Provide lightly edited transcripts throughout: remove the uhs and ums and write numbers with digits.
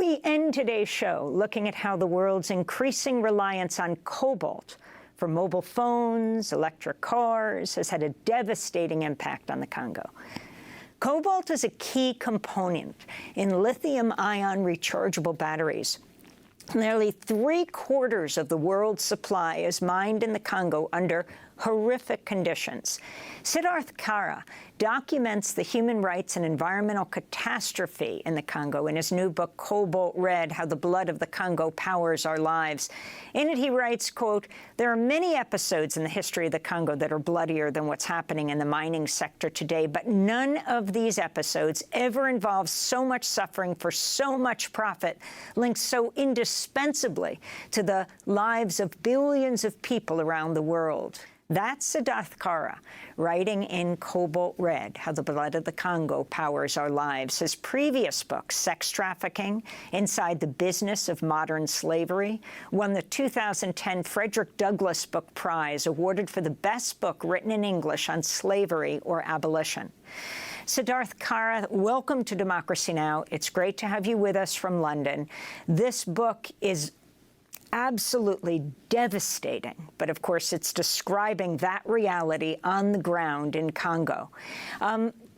We end today's show looking at how the world's increasing reliance on cobalt for mobile phones, electric cars, has had a devastating impact on the Congo. Cobalt is a key component in lithium-ion rechargeable batteries. Nearly 3/4 of the world's supply is mined in the Congo under horrific conditions. Siddharth Kara documents the human rights and environmental catastrophe in the Congo in his new book, Cobalt Red: How the Blood of the Congo Powers Our Lives. In it, he writes, quote, "There are many episodes in the history of the Congo that are bloodier than what's happening in the mining sector today, but none of these episodes ever involve so much suffering for so much profit, linked so indispensably to the lives of billions of people around the world." That's Siddharth Kara, writing in Cobalt Red: How the Blood of the Congo Powers Our Lives. His previous book, Sex Trafficking: Inside the Business of Modern Slavery, won the 2010 Frederick Douglass Book Prize, awarded for the best book written in English on slavery or abolition. Siddharth Kara, welcome to Democracy Now! It's great to have you with us from London. This book is absolutely devastating, but of course it's describing that reality on the ground in Congo.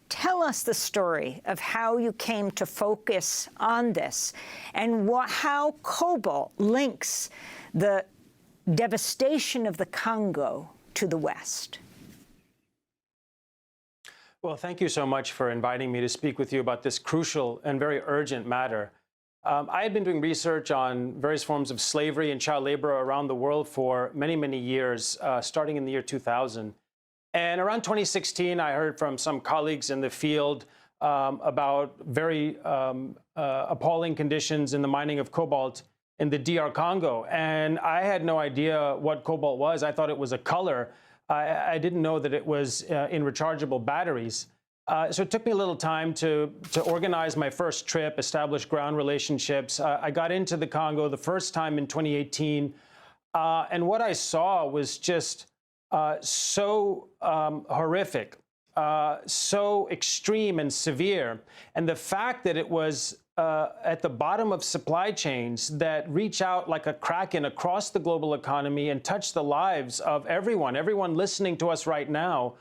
Tell us the story of how you came to focus on this and how cobalt links the devastation of the Congo to the West. Well, thank you so much for inviting me to speak with you about this crucial and very urgent matter. I had been doing research on various forms of slavery and child labor around the world for many, many years, starting in the year 2000. And around 2016, I heard from some colleagues in the field about very appalling conditions in the mining of cobalt in the DR Congo. And I had no idea what cobalt was. I thought it was a color. I didn't know that it was in rechargeable batteries. So it took me a little time to organize my first trip, establish ground relationships. I got into the Congo the first time in 2018, and what I saw was just so horrific, so extreme and severe. And the fact that it was at the bottom of supply chains that reach out like a kraken across the global economy and touch the lives of everyone listening to us right now,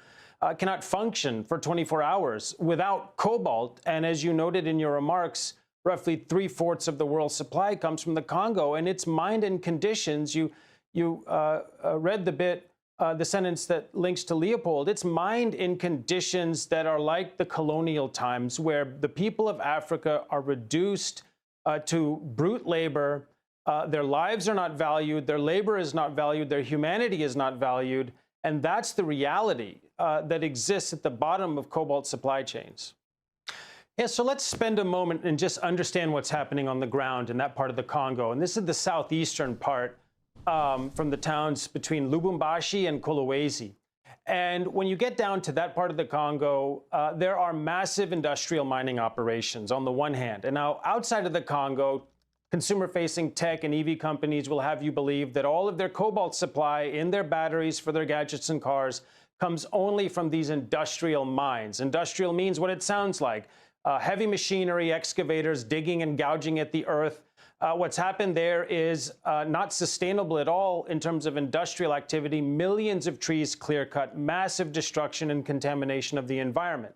cannot function for 24 hours without cobalt. And as you noted in your remarks, roughly 3/4 of the world's supply comes from the Congo, and it's mined in conditions. You read the sentence that links to Leopold. It's mined in conditions that are like the colonial times, where the people of Africa are reduced to brute labor. Their lives are not valued, their labor is not valued, their humanity is not valued. And that's the reality that exists at the bottom of cobalt supply chains. Yeah, so let's spend a moment and just understand what's happening on the ground in that part of the Congo. And this is the southeastern part from the towns between Lubumbashi and Kolwezi. And when you get down to that part of the Congo, there are massive industrial mining operations on the one hand. And now outside of the Congo, consumer-facing tech and EV companies will have you believe that all of their cobalt supply in their batteries for their gadgets and cars comes only from these industrial mines. Industrial means what it sounds like. Heavy machinery, excavators digging and gouging at the earth. What's happened there is not sustainable at all in terms of industrial activity. Millions of trees clear-cut, massive destruction and contamination of the environment.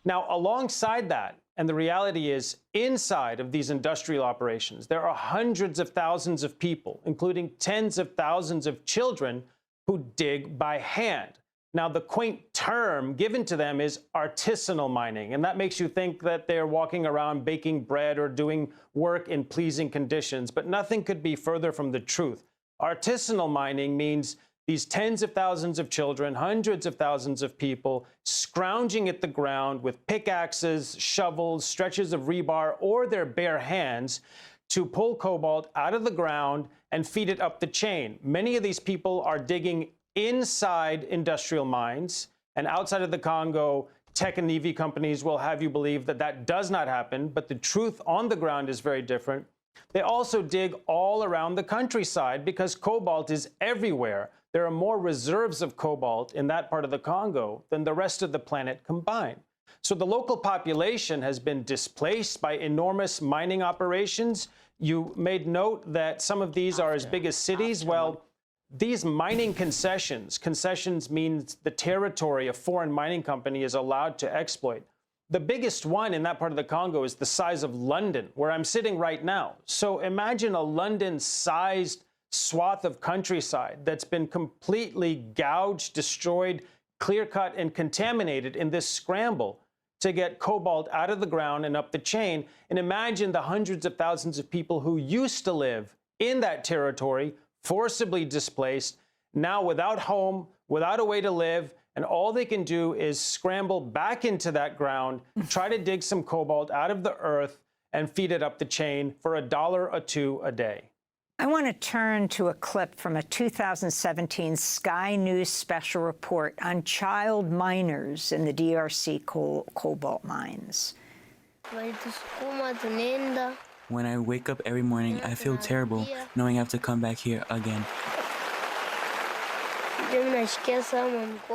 Now, alongside that, and the reality is, inside of these industrial operations, there are hundreds of thousands of people, including tens of thousands of children, who dig by hand. Now, the quaint term given to them is artisanal mining, and that makes you think that they're walking around baking bread or doing work in pleasing conditions, but nothing could be further from the truth. Artisanal mining means these tens of thousands of children, hundreds of thousands of people, scrounging at the ground with pickaxes, shovels, stretches of rebar, or their bare hands to pull cobalt out of the ground and feed it up the chain. Many of these people are digging inside industrial mines, and outside of the Congo, tech and EV companies will have you believe that that does not happen, but the truth on the ground is very different. They also dig all around the countryside because cobalt is everywhere. There are more reserves of cobalt in that part of the Congo than the rest of the planet combined. So the local population has been displaced by enormous mining operations. You made note that some of these are as big as cities. Well, these mining concessions means the territory a foreign mining company is allowed to exploit. The biggest one in that part of the Congo is the size of London, where I'm sitting right now. So imagine a London-sized swath of countryside that's been completely gouged, destroyed, clear-cut, and contaminated in this scramble to get cobalt out of the ground and up the chain. And imagine the hundreds of thousands of people who used to live in that territory, forcibly displaced, now without home, without a way to live, and all they can do is scramble back into that ground, try to dig some cobalt out of the earth, and feed it up the chain for $1 or $2 a day. I want to turn to a clip from a 2017 Sky News special report on child miners in the DRC cobalt mines. When I wake up every morning, I feel terrible knowing I have to come back here again.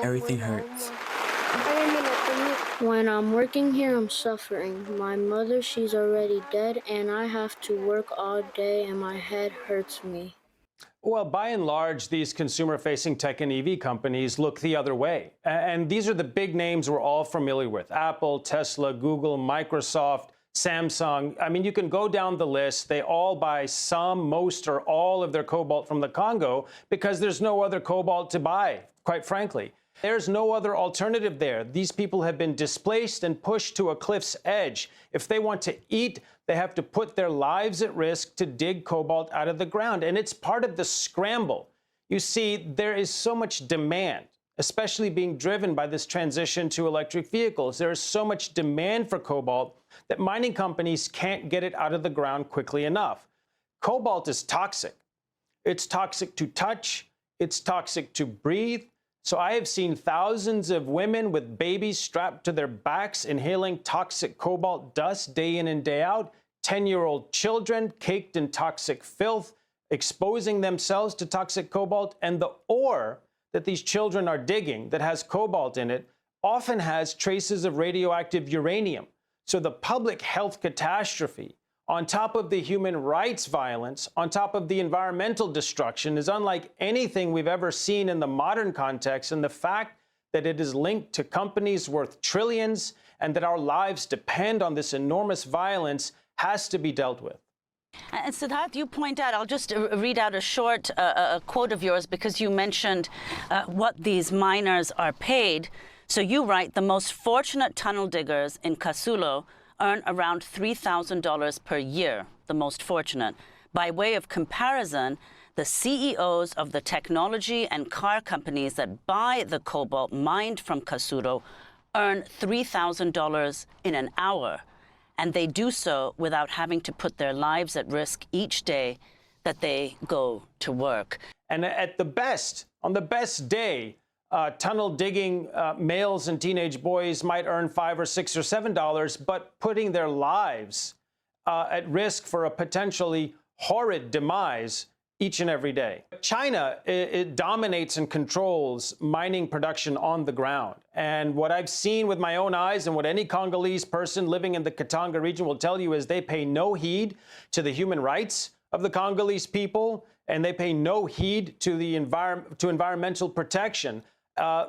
Everything hurts. When I'm working here, I'm suffering. My mother, she's already dead, and I have to work all day, and my head hurts me. Well, by and large, these consumer-facing tech and EV companies look the other way. And these are the big names we're all familiar with: Apple, Tesla, Google, Microsoft, Samsung. I mean, you can go down the list. They all buy some, most, or all of their cobalt from the Congo because there's no other cobalt to buy, quite frankly. There's no other alternative there. These people have been displaced and pushed to a cliff's edge. If they want to eat, they have to put their lives at risk to dig cobalt out of the ground. And it's part of the scramble. You see, there is so much demand, especially being driven by this transition to electric vehicles. There is so much demand for cobalt that mining companies can't get it out of the ground quickly enough. Cobalt is toxic. It's toxic to touch. It's toxic to breathe. So I have seen thousands of women with babies strapped to their backs inhaling toxic cobalt dust day in and day out, 10-year-old children caked in toxic filth, exposing themselves to toxic cobalt, and the ore that these children are digging that has cobalt in it often has traces of radioactive uranium. So the public health catastrophe, on top of the human rights violence, on top of the environmental destruction, is unlike anything we've ever seen in the modern context. And the fact that it is linked to companies worth trillions and that our lives depend on this enormous violence has to be dealt with. And Siddharth, you point out, I'll just read out a short quote of yours because you mentioned what these miners are paid. So you write, the most fortunate tunnel diggers in Kasulo earn around $3,000 per year, the most fortunate. By way of comparison, the CEOs of the technology and car companies that buy the cobalt mined from Kasulo earn $3,000 in an hour, and they do so without having to put their lives at risk each day that they go to work. And at the best, on the best day, tunnel digging males and teenage boys might earn $5 or $6 or $7, but putting their lives at risk for a potentially horrid demise each and every day. China, it dominates and controls mining production on the ground. And what I've seen with my own eyes and what any Congolese person living in the Katanga region will tell you is they pay no heed to the human rights of the Congolese people, and they pay no heed to the environmental protection.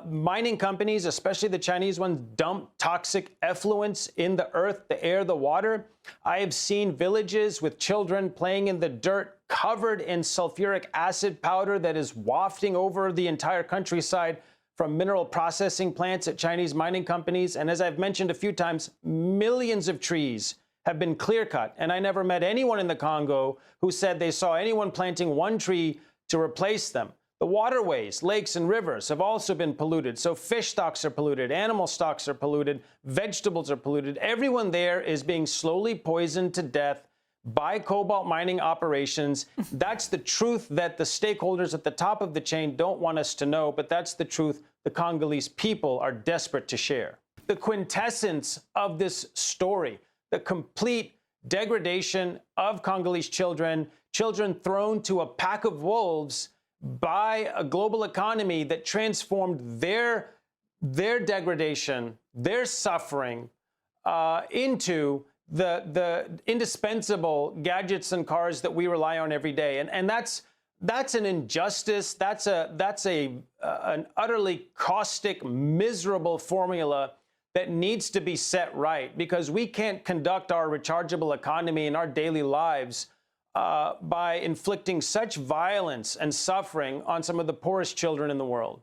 Mining companies, especially the Chinese ones, dump toxic effluents in the earth, the air, the water. I have seen villages with children playing in the dirt covered in sulfuric acid powder that is wafting over the entire countryside from mineral processing plants at Chinese mining companies. And as I've mentioned a few times, millions of trees have been clear-cut. And I never met anyone in the Congo who said they saw anyone planting one tree to replace them. The waterways, lakes, and rivers have also been polluted. So fish stocks are polluted, animal stocks are polluted, vegetables are polluted. Everyone there is being slowly poisoned to death by cobalt mining operations. That's the truth that the stakeholders at the top of the chain don't want us to know, but that's the truth the Congolese people are desperate to share. The quintessence of this story, the complete degradation of Congolese children, children thrown to a pack of wolves by a global economy that transformed their degradation their suffering into the indispensable gadgets and cars that we rely on every day. And that's an injustice. That's an utterly caustic, miserable formula that needs to be set right, because we can't conduct our rechargeable economy in our daily lives by inflicting such violence and suffering on some of the poorest children in the world.